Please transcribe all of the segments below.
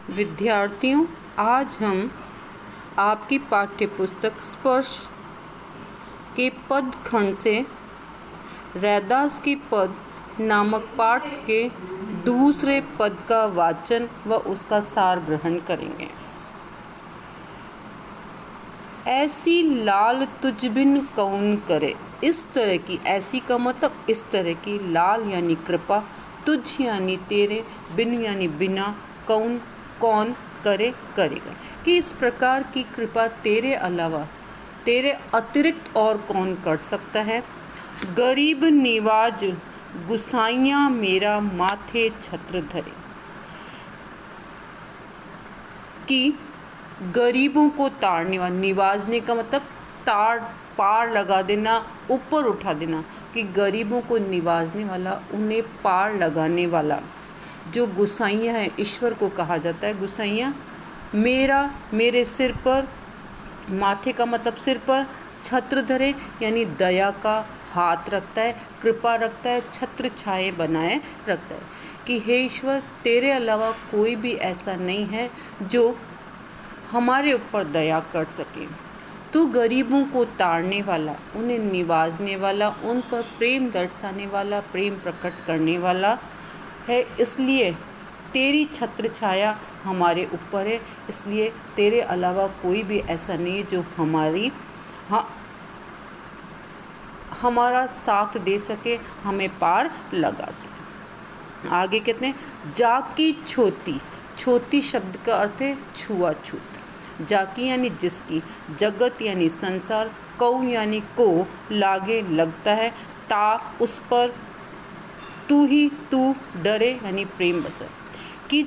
विद्यार्थियों, आज हम आपकी पाठ्यपुस्तक स्पर्श के पद खंड से रैदास की पद नामक पाठ के दूसरे पद का वाचन व उसका सार ग्रहण करेंगे। ऐसी लाल तुझ बिन कौन करे। इस तरह की, ऐसी का मतलब इस तरह की, लाल यानी कृपा, तुझ यानी तेरे, बिन यानी बिना, कौन कौन करे करेगा, कि इस प्रकार की कृपा तेरे अलावा, तेरे अतिरिक्त और कौन कर सकता है। गरीब निवाज गुसाइयाँ मेरा माथे छत्र धरे, कि गरीबों को ताड़ने वाला, निवाजने का मतलब ताड़, पार लगा देना, ऊपर उठा देना, कि गरीबों को निवाजने वाला, उन्हें पार लगाने वाला जो गुसाइयाँ है, ईश्वर को कहा जाता है गुसाइयाँ। मेरा, मेरे सिर पर, माथे का मतलब सिर पर, छत्र धरे यानी दया का हाथ रखता है, कृपा रखता है, छत्र छाए बनाए रखता है, कि हे ईश्वर, तेरे अलावा कोई भी ऐसा नहीं है जो हमारे ऊपर दया कर सके। तू गरीबों को ताड़ने वाला, उन्हें निवाजने वाला, उन पर प्रेम दर्शाने वाला, प्रेम प्रकट करने वाला है, इसलिए तेरी छत्र छाया हमारे ऊपर है। इसलिए तेरे अलावा कोई भी ऐसा नहीं है जो हमारा साथ दे सके, हमें पार लगा सके। आगे कहते हैं जाकी छोती। छोती शब्द का अर्थ है छुआछूत। जाकी यानी जिसकी, जगत यानी संसार, कौ यानी को, लागे लगता है, ता उस पर, तू ही तू डरे यानी प्रेम बसर, कि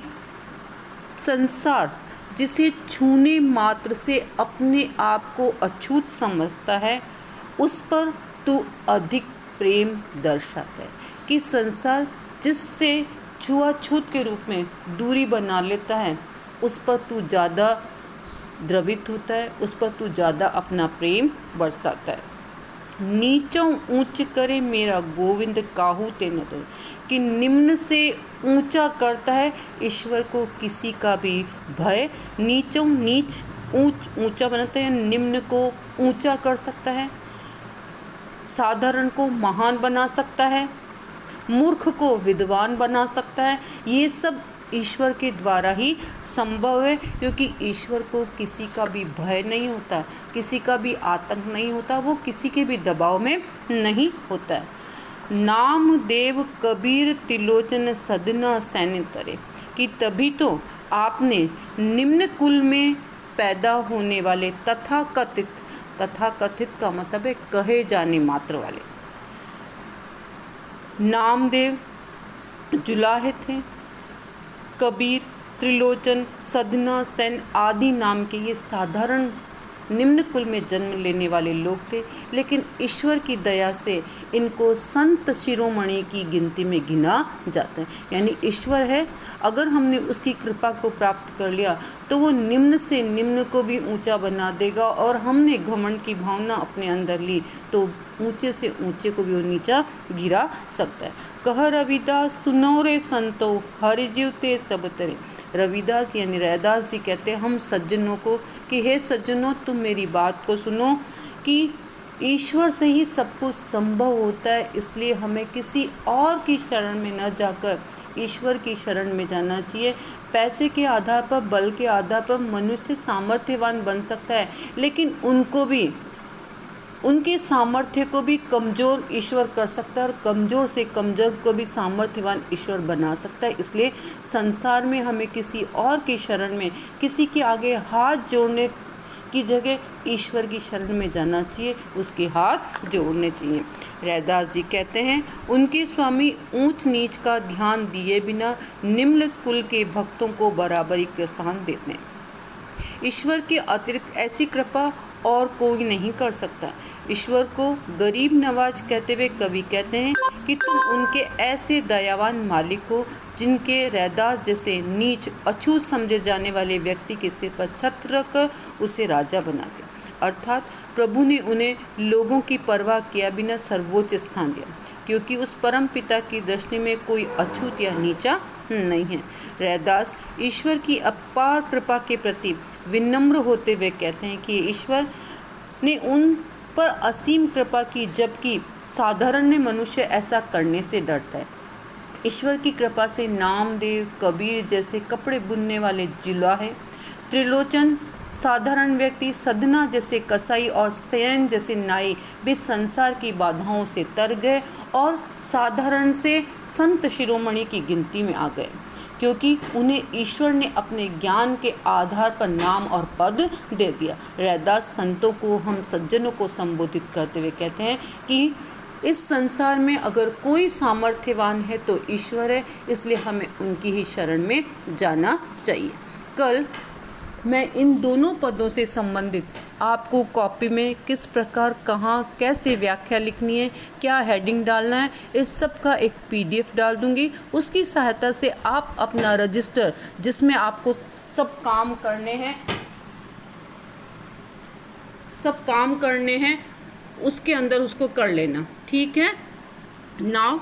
संसार जिसे छूने मात्र से अपने आप को अछूत समझता है, उस पर तू अधिक प्रेम दर्शाता है। कि संसार जिससे छुआछूत के रूप में दूरी बना लेता है, उस पर तू ज़्यादा द्रवित होता है, उस पर तू ज़्यादा अपना प्रेम बरसाता है। नीचों ऊंच करे मेरा गोविंद काहू ते न डरे, कि निम्न से ऊंचा करता है ईश्वर को किसी का भी भय। नीचों, नीच, ऊंच, ऊंचा बनाता है, निम्न को ऊंचा कर सकता है, साधारण को महान बना सकता है, मूर्ख को विद्वान बना सकता है। ये सब ईश्वर के द्वारा ही संभव है, क्योंकि ईश्वर को किसी का भी भय नहीं होता, किसी का भी आतंक नहीं होता, वो किसी के भी दबाव में नहीं होता है। नामदेव कबीर तिलोचन सदना सैन्य तरे, कि तभी तो आपने निम्न कुल में पैदा होने वाले तथाकथित, तथाकथित का मतलब है कहे जाने मात्र वाले, नामदेव जुलाहे थे, कबीर, त्रिलोचन, सदना, सेन आदि नाम के ये साधारण निम्न कुल में जन्म लेने वाले लोग थे, लेकिन ईश्वर की दया से इनको संत शिरोमणि की गिनती में गिना जाता है। यानी ईश्वर है, अगर हमने उसकी कृपा को प्राप्त कर लिया तो वो निम्न से निम्न को भी ऊंचा बना देगा, और हमने घमंड की भावना अपने अंदर ली तो ऊंचे से ऊंचे को भी वो नीचा गिरा सकता है। कह रविदास सुनो रे संतो, हरि जीवते सब तरे। रविदास यानी रैदास जी कहते हैं हम सज्जनों को कि हे सज्जनों, तुम मेरी बात को सुनो, कि ईश्वर से ही सब कुछ संभव होता है, इसलिए हमें किसी और की शरण में न जाकर ईश्वर की शरण में जाना चाहिए। पैसे के आधार पर, बल के आधार पर मनुष्य सामर्थ्यवान बन सकता है, लेकिन उनको भी, उनके सामर्थ्य को भी कमज़ोर ईश्वर कर सकता है, और कमज़ोर से कमज़ोर को भी सामर्थ्यवान ईश्वर बना सकता है। इसलिए संसार में हमें किसी और की शरण में, किसी के आगे हाथ जोड़ने की जगह ईश्वर की शरण में जाना चाहिए, उसके हाथ जोड़ने चाहिए। रैदास जी कहते हैं उनके स्वामी ऊंच नीच का ध्यान दिए बिना निम्न कुल के भक्तों को बराबरी के स्थान देते हैं। ईश्वर के अतिरिक्त ऐसी कृपा और कोई नहीं कर सकता। ईश्वर को गरीब नवाज कहते हुए कवि कहते हैं कि तुम उनके ऐसे दयावान मालिक हो जिनके रैदास जैसे नीच अछूत समझे जाने वाले व्यक्ति के सिर पर छत्र रखकर उसे राजा बना दिया। अर्थात प्रभु ने उन्हें लोगों की परवाह किया बिना सर्वोच्च स्थान दिया, क्योंकि उस परम पिता की दृष्टि में कोई अछूत या नीचा नहीं है। रैदास ईश्वर की अपार कृपा के प्रति विनम्र होते हुए कहते हैं कि ईश्वर ने उन पर असीम कृपा की, जबकि साधारण मनुष्य ऐसा करने से डरता है। ईश्वर की कृपा से नामदेव, कबीर जैसे कपड़े बुनने वाले जुलाहे, त्रिलोचन साधारण व्यक्ति, सधना जैसे कसाई और सेन जैसे नाई भी संसार की बाधाओं से तर गए और साधारण से संत शिरोमणि की गिनती में आ गए, क्योंकि उन्हें ईश्वर ने अपने ज्ञान के आधार पर नाम और पद दे दिया। रैदास संतों को, हम सज्जनों को संबोधित करते हुए कहते हैं कि इस संसार में अगर कोई सामर्थ्यवान है तो ईश्वर है, इसलिए हमें उनकी ही शरण में जाना चाहिए। कल मैं इन दोनों पदों से संबंधित आपको कॉपी में किस प्रकार, कहाँ, कैसे व्याख्या लिखनी है, क्या हेडिंग डालना है, इस सब का एक PDF डाल दूंगी। उसकी सहायता से आप अपना रजिस्टर, जिसमें आपको सब काम करने हैं उसके अंदर उसको कर लेना। ठीक है। नाउ